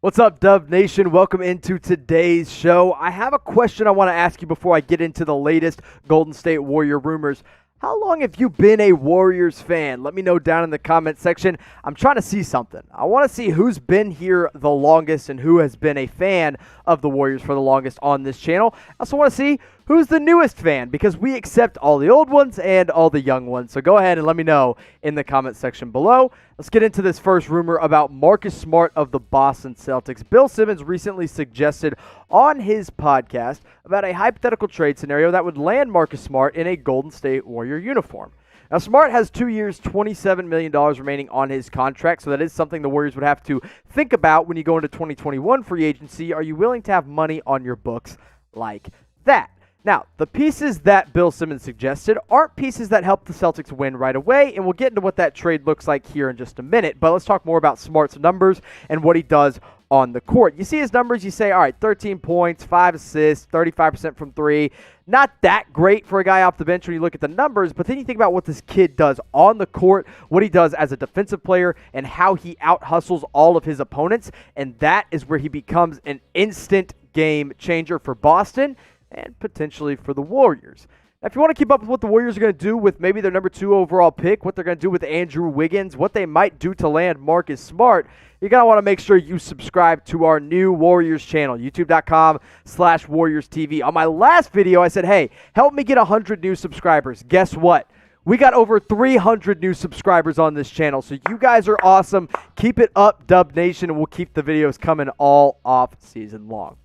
What's up, Dub Nation? Welcome into today's show. I have a question I want to ask you before I get into the latest Golden State Warrior rumors. How long have you been a Warriors fan? Let me know down in the comment section. I'm trying to see something. I want to see who's been here the longest and who has been a fan of the Warriors for the longest on this channel. I also want to see who's the newest fan, because we accept all the old ones and all the young ones. So go ahead and let me know in the comment section below. Let's get into this first rumor about Marcus Smart of the Boston Celtics. Bill Simmons recently suggested on his podcast about a hypothetical trade scenario that would land Marcus Smart in a Golden State Warrior uniform. Now, Smart has 2 years, $27 million remaining on his contract, so that is something the Warriors would have to think about when you go into 2021 free agency. Are you willing to have money on your books like that? Now, the pieces that Bill Simmons suggested aren't pieces that help the Celtics win right away, and we'll get into what that trade looks like here in just a minute. But let's talk more about Smart's numbers and what he does on the court. You see his numbers, you say, all right, 13 points, 5 assists, 35% from three. Not that great for a guy off the bench when you look at the numbers, but then you think about what this kid does on the court, what he does as a defensive player, and how he out-hustles all of his opponents, and that is where he becomes an instant game changer for Boston and potentially for the Warriors. Now, if you want to keep up with what the Warriors are going to do with maybe their number 2 overall pick, what they're going to do with Andrew Wiggins, what they might do to land Marcus Smart, you're going to want to make sure you subscribe to our new Warriors channel, youtube.com/WarriorsTV. On my last video, I said, hey, help me get 100 new subscribers. Guess what? We got over 300 new subscribers on this channel, so you guys are awesome. Keep it up, Dub Nation, and we'll keep the videos coming all off season long.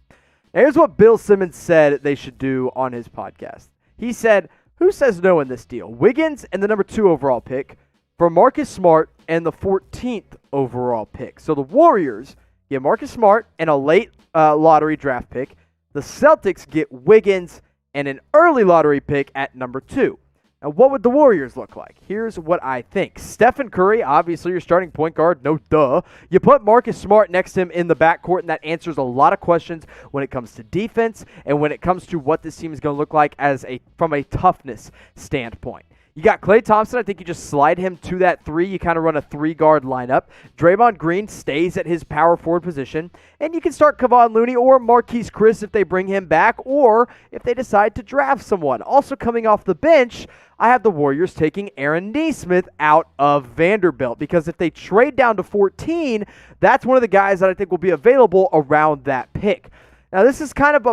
Now, here's what Bill Simmons said they should do on his podcast. He said, who says no in this deal? Wiggins and the number 2 overall pick for Marcus Smart and the 14th overall pick. So the Warriors get Marcus Smart and a late lottery draft pick. The Celtics get Wiggins and an early lottery pick at number 2. Now, what would the Warriors look like? Here's what I think. Stephen Curry, obviously your starting point guard, no duh. You put Marcus Smart next to him in the backcourt, and that answers a lot of questions when it comes to defense and when it comes to what this team is going to look like from a toughness standpoint. You got Klay Thompson. I think you just slide him to that 3. You kind of run a 3-guard lineup. Draymond Green stays at his power forward position. And you can start Kevon Looney or Marquise Chris if they bring him back, or if they decide to draft someone. Also coming off the bench, I have the Warriors taking Aaron Nesmith out of Vanderbilt, because if they trade down to 14, that's one of the guys that I think will be available around that pick. Now, this is kind of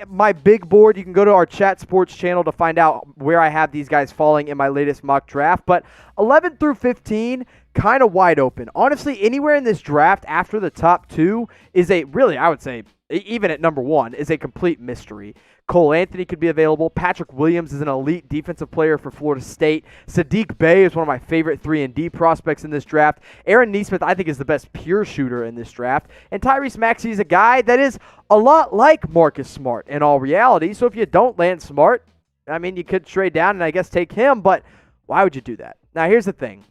my big board. You can go to our Chat Sports channel to find out where I have these guys falling in my latest mock draft. But 11 through 15, kind of wide open. Honestly, anywhere in this draft after the top 2 is I would say, even at number 1, is a complete mystery. Cole Anthony could be available. Patrick Williams is an elite defensive player for Florida State. Saddiq Bey is one of my favorite 3-and-D prospects in this draft. Aaron Nesmith, I think, is the best pure shooter in this draft. And Tyrese Maxey is a guy that is a lot like Marcus Smart in all reality. So if you don't land Smart, I mean, you could trade down and I guess take him, but why would you do that? Now, here's the thing.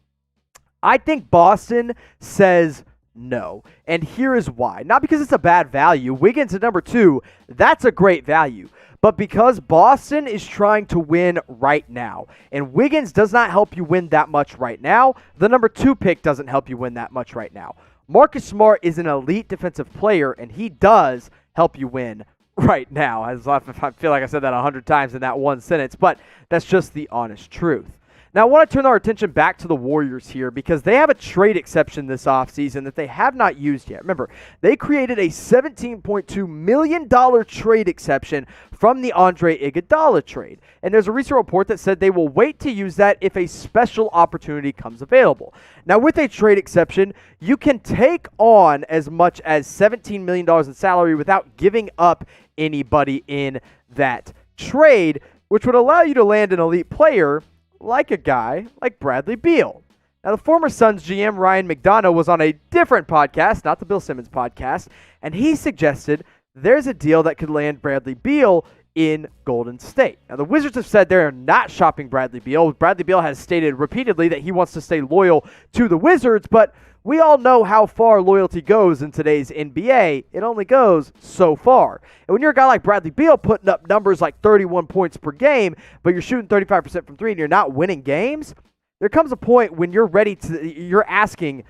I think Boston says no, and here is why. Not because it's a bad value. Wiggins at number 2, that's a great value. But because Boston is trying to win right now, and Wiggins does not help you win that much right now, the number 2 pick doesn't help you win that much right now. Marcus Smart is an elite defensive player, and he does help you win right now. I feel like I said that 100 times in that one sentence, but that's just the honest truth. Now, I want to turn our attention back to the Warriors here, because they have a trade exception this offseason that they have not used yet. Remember, they created a $17.2 million trade exception from the Andre Iguodala trade. And there's a recent report that said they will wait to use that if a special opportunity comes available. Now, with a trade exception, you can take on as much as $17 million in salary without giving up anybody in that trade, which would allow you to land an elite player like a guy like Bradley Beal. Now, the former Suns GM Ryan McDonough was on a different podcast, not the Bill Simmons podcast, and he suggested there's a deal that could land Bradley Beal in Golden State. Now, the Wizards have said they're not shopping Bradley Beal. Bradley Beal has stated repeatedly that he wants to stay loyal to the Wizards, but we all know how far loyalty goes in today's NBA. It only goes so far. And when you're a guy like Bradley Beal putting up numbers like 31 points per game, but you're shooting 35% from 3 and you're not winning games, there comes a point when you're asking,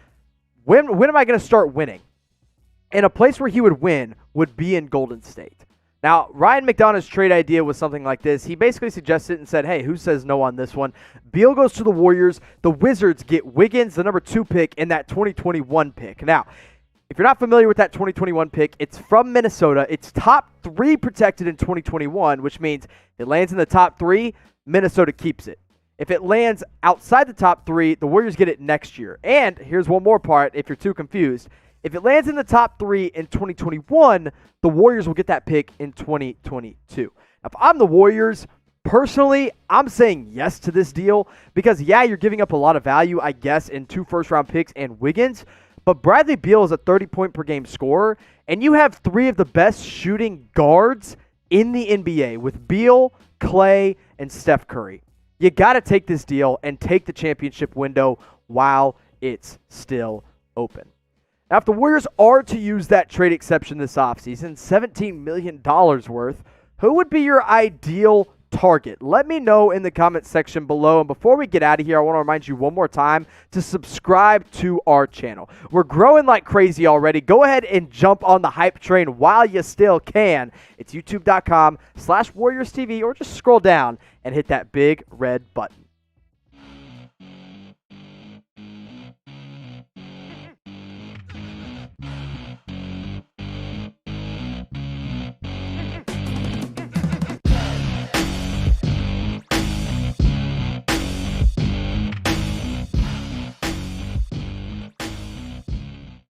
when am I going to start winning? And a place where he would win would be in Golden State. Now, Ryan McDonough's trade idea was something like this. He basically suggested and said, hey, who says no on this one? Beal goes to the Warriors. The Wizards get Wiggins, the number 2 pick, and that 2021 pick. Now, if you're not familiar with that 2021 pick, it's from Minnesota. It's top 3 protected in 2021, which means if it lands in the top 3, Minnesota keeps it. If it lands outside the top 3, the Warriors get it next year. And here's one more part if you're too confused. If it lands in the top 3 in 2021, the Warriors will get that pick in 2022. Now, if I'm the Warriors, personally, I'm saying yes to this deal because, yeah, you're giving up a lot of value, I guess, in 2 first-round picks and Wiggins, but Bradley Beal is a 30-point-per-game scorer, and you have 3 of the best shooting guards in the NBA with Beal, Clay, and Steph Curry. You got to take this deal and take the championship window while it's still open. Now, if the Warriors are to use that trade exception this offseason, $17 million worth, who would be your ideal target? Let me know in the comments section below. And before we get out of here, I want to remind you one more time to subscribe to our channel. We're growing like crazy already. Go ahead and jump on the hype train while you still can. It's youtube.com/WarriorsTV, or just scroll down and hit that big red button.